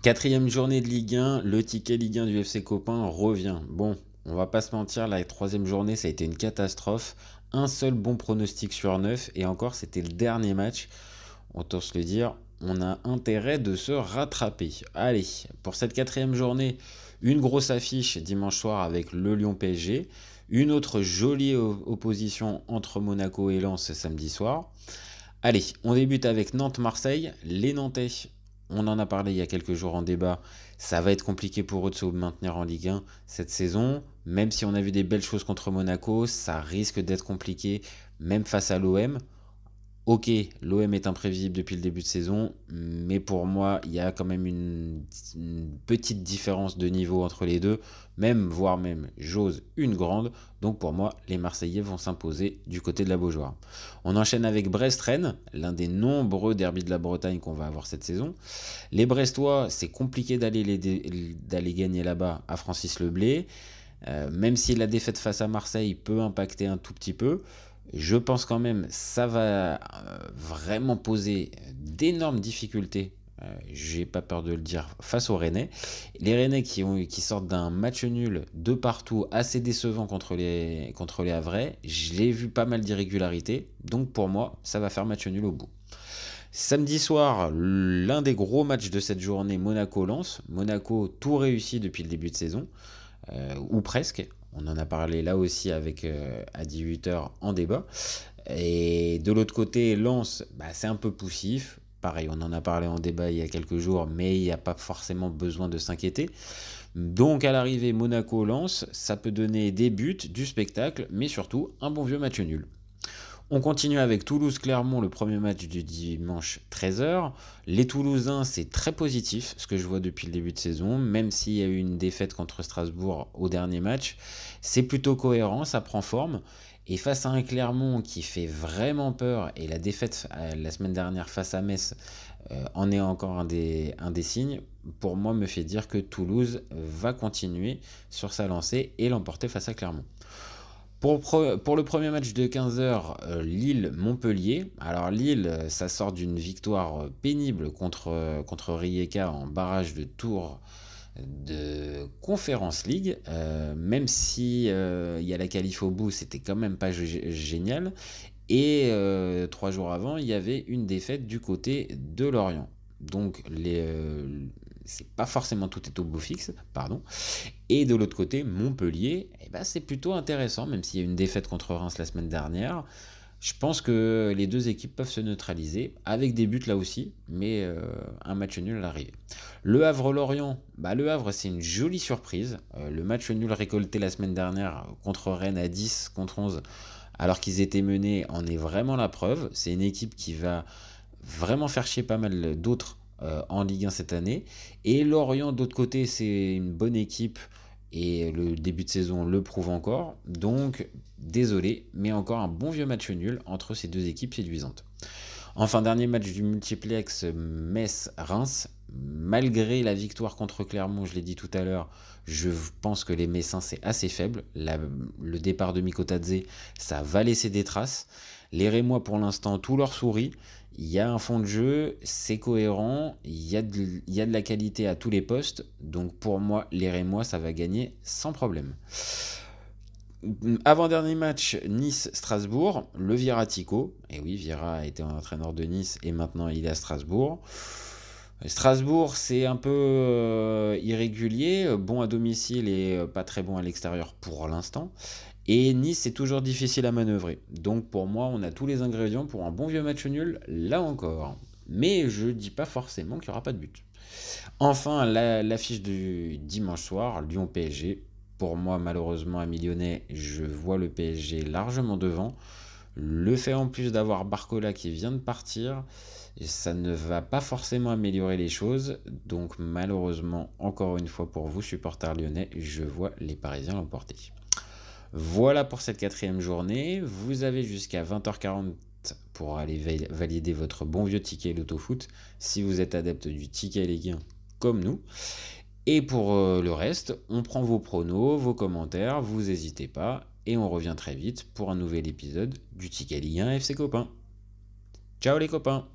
Quatrième journée de Ligue 1, le ticket Ligue 1 du FC Copain revient. Bon, on va pas se mentir, la troisième journée, ça a été une catastrophe. Un seul bon pronostic sur 9, et encore, c'était le dernier match. Autant se le dire, on a intérêt de se rattraper. Allez, pour cette quatrième journée, une grosse affiche dimanche soir avec le Lyon PSG. Une autre jolie opposition entre Monaco et Lens samedi soir. Allez, on débute avec Nantes-Marseille. Les Nantais, on en a parlé il y a quelques jours en débat, ça va être compliqué pour eux de se maintenir en Ligue 1 cette saison. Même si on a vu des belles choses contre Monaco, ça risque d'être compliqué, même face à l'OM. Ok, l'OM est imprévisible depuis le début de saison, mais pour moi, il y a quand même une petite différence de niveau entre les deux, même, voire même, j'ose, une grande. Donc pour moi, les Marseillais vont s'imposer du côté de la Beaujoire. On enchaîne avec Brest-Rennes, l'un des nombreux derbys de la Bretagne qu'on va avoir cette saison. Les Brestois, c'est compliqué d'aller gagner là-bas à Francis Leblay. Même si la défaite face à Marseille peut impacter un tout petit peu, je pense quand même ça va vraiment poser d'énormes difficultés. J'ai pas peur de le dire face aux Rennais. Les Rennais qui sortent d'un match nul de partout assez décevant contre les Havrais. Je l'ai vu pas mal d'irrégularités. Donc pour moi, ça va faire match nul au bout. Samedi soir, l'un des gros matchs de cette journée, Monaco-Lens. Monaco tout réussi depuis le début de saison, ou presque. On en a parlé là aussi avec à 18h en débat. Et de l'autre côté, Lens, c'est un peu poussif. Pareil, on en a parlé en débat il y a quelques jours, mais il n'y a pas forcément besoin de s'inquiéter. Donc à l'arrivée, Monaco-Lens, ça peut donner des buts, du spectacle, mais surtout un bon vieux match nul. On continue avec Toulouse-Clermont, le premier match du dimanche 13h. Les Toulousains, c'est très positif, ce que je vois depuis le début de saison, même s'il y a eu une défaite contre Strasbourg au dernier match. C'est plutôt cohérent, ça prend forme. Et face à un Clermont qui fait vraiment peur, et la défaite la semaine dernière face à Metz en est encore un des signes, pour moi me fait dire que Toulouse va continuer sur sa lancée et l'emporter face à Clermont. Pour le premier match de 15h, Lille-Montpellier. Alors Lille, ça sort d'une victoire pénible contre Rijeka en barrage de tour de Conference League. Même si il y a la qualif au bout, c'était quand même pas génial. Et 3 jours avant, il y avait une défaite du côté de Lorient. Donc c'est pas forcément tout est au beau fixe, pardon. Et de l'autre côté, Montpellier, c'est plutôt intéressant, même s'il y a une défaite contre Reims la semaine dernière. Je pense que les deux équipes peuvent se neutraliser, avec des buts là aussi, mais un match nul à l'arrivée. Le Havre-Lorient, le Havre c'est une jolie surprise. Le match nul récolté la semaine dernière contre Rennes à 10 contre 11, alors qu'ils étaient menés, en est vraiment la preuve. C'est une équipe qui va vraiment faire chier pas mal d'autres en Ligue 1 cette année. Et Lorient, d'autre côté, c'est une bonne équipe et le début de saison le prouve encore. Donc, désolé, mais encore un bon vieux match nul entre ces deux équipes séduisantes. Enfin, dernier match du multiplex Metz-Reims. Malgré la victoire contre Clermont, je l'ai dit tout à l'heure, je pense que les Messins c'est assez faible. Le départ de Mikotadze, ça va laisser des traces. Les Rémois, pour l'instant, tout leur sourit. Il y a un fond de jeu, c'est cohérent, il y a de la qualité à tous les postes. Donc pour moi, les Rémois, ça va gagner sans problème. Avant-dernier match, Nice-Strasbourg, le Vieratico. Et oui, Viera a été entraîneur de Nice et maintenant il est à Strasbourg. Strasbourg, c'est un peu irrégulier, bon à domicile et pas très bon à l'extérieur pour l'instant. Et Nice, c'est toujours difficile à manœuvrer. Donc pour moi, on a tous les ingrédients pour un bon vieux match nul, là encore. Mais je dis pas forcément qu'il n'y aura pas de but. Enfin, l'affiche du dimanche soir, Lyon-PSG. Pour moi, malheureusement, à Lyonnais, je vois le PSG largement devant. Le fait en plus d'avoir Barcola qui vient de partir, ça ne va pas forcément améliorer les choses. Donc malheureusement, encore une fois pour vous, supporters lyonnais, je vois les Parisiens l'emporter. Voilà pour cette quatrième journée. Vous avez jusqu'à 20h40 pour aller valider votre bon vieux ticket l'autofoot si vous êtes adepte du ticket Ligue 1 comme nous. Et pour le reste, on prend vos pronos, vos commentaires, vous n'hésitez pas. Et on revient très vite pour un nouvel épisode du Ticket Ligue 1 FC Copain. Ciao les copains!